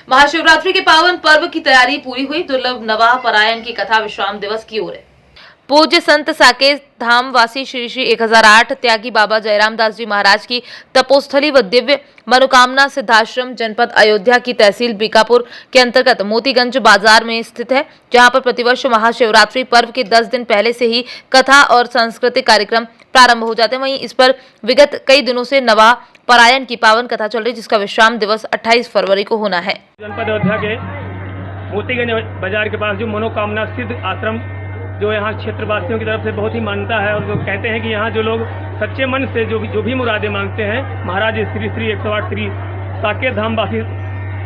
महाशिवरात्रि के पावन पर्व की तैयारी पूरी हुई। दुर्लभ नवाह परायण की कथा विश्राम दिवस की ओर है। पूज्य संत साकेत धाम वासी श्री श्री 1008 त्यागी बाबा जयराम दास जी महाराज की तपोस्थली व दिव्य मनोकामना सिद्धाश्रम जनपद अयोध्या की तहसील बीकापुर के अंतर्गत मोतीगंज बाजार में स्थित है, जहां पर प्रतिवर्ष महाशिवरात्रि पर्व के 10 दिन पहले से ही कथा और सांस्कृतिक कार्यक्रम प्रारंभ हो जाते हैं। वहीं इस पर विगत कई दिनों से नवाह परायण की पावन कथा चल रही, जिसका विश्राम दिवस 28 फरवरी को होना है। जनपद अयोध्या के मोतीगंज बाजार के पास जो मनोकामना सिद्ध आश्रम, जो यहाँ क्षेत्रवासियों की तरफ से बहुत ही मान्यता है, और जो कहते हैं कि यहाँ जो लोग सच्चे मन से जो भी मुरादें मांगते हैं, महाराज श्री श्री 108 श्री साकेत धाम वासी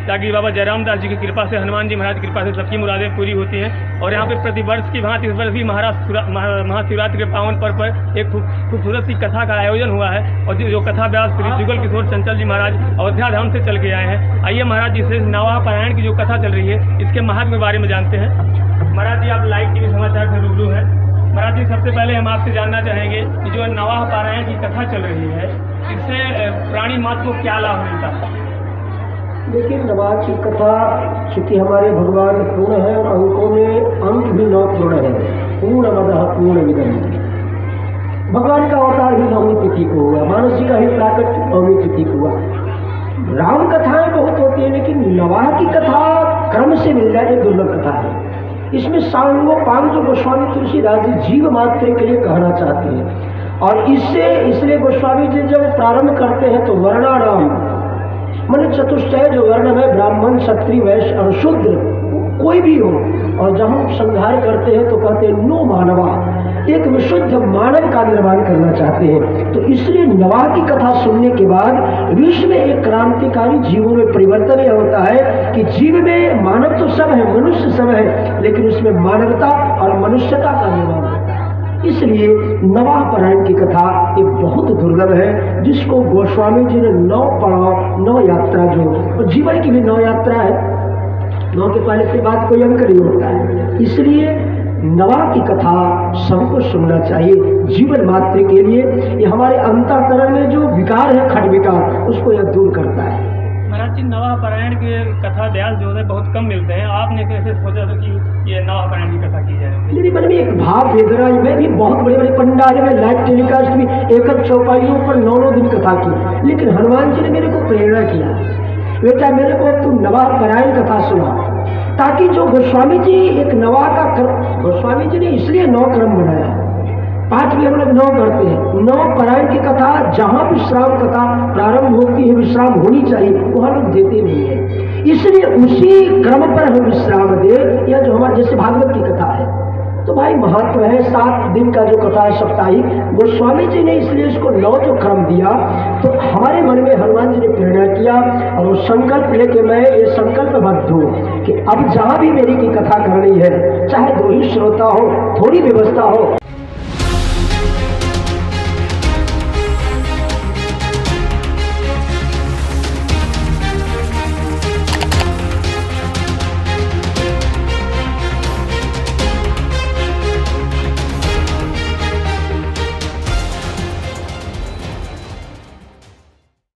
त्यागी बाबा जयराम दास जी की कृपा से, हनुमान जी महाराज की कृपा से सबकी मुरादें पूरी होती हैं। और यहाँ पे प्रतिवर्ष की भांति इस वर्ष भी महाशिवरात्रि के पावन पर्व पर एक खूबसूरत सी कथा का आयोजन हुआ है। और जो कथा व्यास श्री जुगल किशोर चंचल जी महाराज अयोध्या धाम से चल के आए हैं। आइए महाराज जी से नवाह पारायण की जो कथा चल रही है, इसके महत्व के बारे में जानते हैं। महाराज जी, आप लाइव टीवी समाचार से रूबरू हैं। महाराज जी, सबसे पहले हम आपसे जानना चाहेंगे कि जो नवाह पारायण की कथा चल रही है, इससे प्राणी मात्र को क्या लाभ मिलता है? देखिए, नवाह की कथा चूँकि हमारे भगवान पूर्ण है और अंकों में अंक भी 9 पूर्ण है। पूर्ण मदः पूर्ण विदम। भगवान का अवतार भी नवमी तिथि को हुआ, मानस जी का ही प्राकट नवमी तिथि को हुआ। राम कथाएं बहुत होती है, लेकिन नवाह की कथा क्रम से मिल जाए ये दुर्लभ कथा है। इसमें सांगोपांग जो गोस्वामी तुलसीदास जी जीव मात्र के लिए कहना चाहते हैं, और इसलिए गोस्वामी जी जब प्रारंभ करते हैं तो वर्णानाम मन चतुष्टय जो वर्ण है, ब्राह्मण क्षत्रिय वैश्य और शूद्र कोई भी हो, और जब हम संहार करते हैं तो कहते हैं नो मानवा, एक विशुद्ध मानव का निर्माण करना चाहते हैं। तो इसलिए नवाह की कथा सुनने के बाद विश्व में एक क्रांतिकारी जीवों में परिवर्तन यह होता है कि जीव में मानव तो सब है, मनुष्य सब है, लेकिन उसमें मानवता और मनुष्यता का निर्माण होता है। इसलिए नवाह परायण की कथा एक बहुत दुर्लभ है, जिसको गोस्वामी जी ने 9 पड़ाव 9 यात्रा, जो जीवन की भी 9 यात्रा है, 9 के पहले के बाद कोई अंक नहीं होता है। इसलिए नवाह की कथा सबको सुनना चाहिए जीवन मात्र के लिए। ये हमारे अंतःकरण में जो विकार है, खट विकार, उसको यह दूर करता है। महाराज जी, नवाह पारायण के कथा व्यास जो है बहुत कम मिलते हैं, आपने कैसे सोचा था कि ये नवाह पारायण की कथा की जाए? मेरे मन में एक भाव वेदना, मैं भी बहुत बड़े बड़े पंडाल में लाइव टेलीकास्ट भी एक चौपाइयों पर 9 दिन कथा की, लेकिन हनुमान जी ने मेरे को प्रेरणा किया, बेटा मेरे को तू नवाह परायण कथा सुना, ताकि जो गोस्वामी जी एक नवाह का गोस्वामी जी ने इसलिए 9 क्रम बनाया, 5 भी हम लोग 9 करते हैं। 9 परायण की कथा जहाँ विश्राम कथा प्रारंभ होती है, विश्राम होनी चाहिए, वहाँ लोग देते नहीं है। इसलिए उसी क्रम पर हम विश्राम दे, या जो हमारे जैसे भागवत की कथा है, तो भाई महत्व है 7 दिन का जो कथा है साप्ताहिक, गोस्वामी जी ने इसलिए इसको 9 जो क्रम दिया। तो हमारे मन में हनुमान जी ने प्रेरणा किया, और वो संकल्प लेके मैं ये संकल्प बद्ध हूँ कि अब जहाँ भी मेरी की कथा करनी है, चाहे 2 ही श्रोता हो, थोड़ी व्यवस्था हो,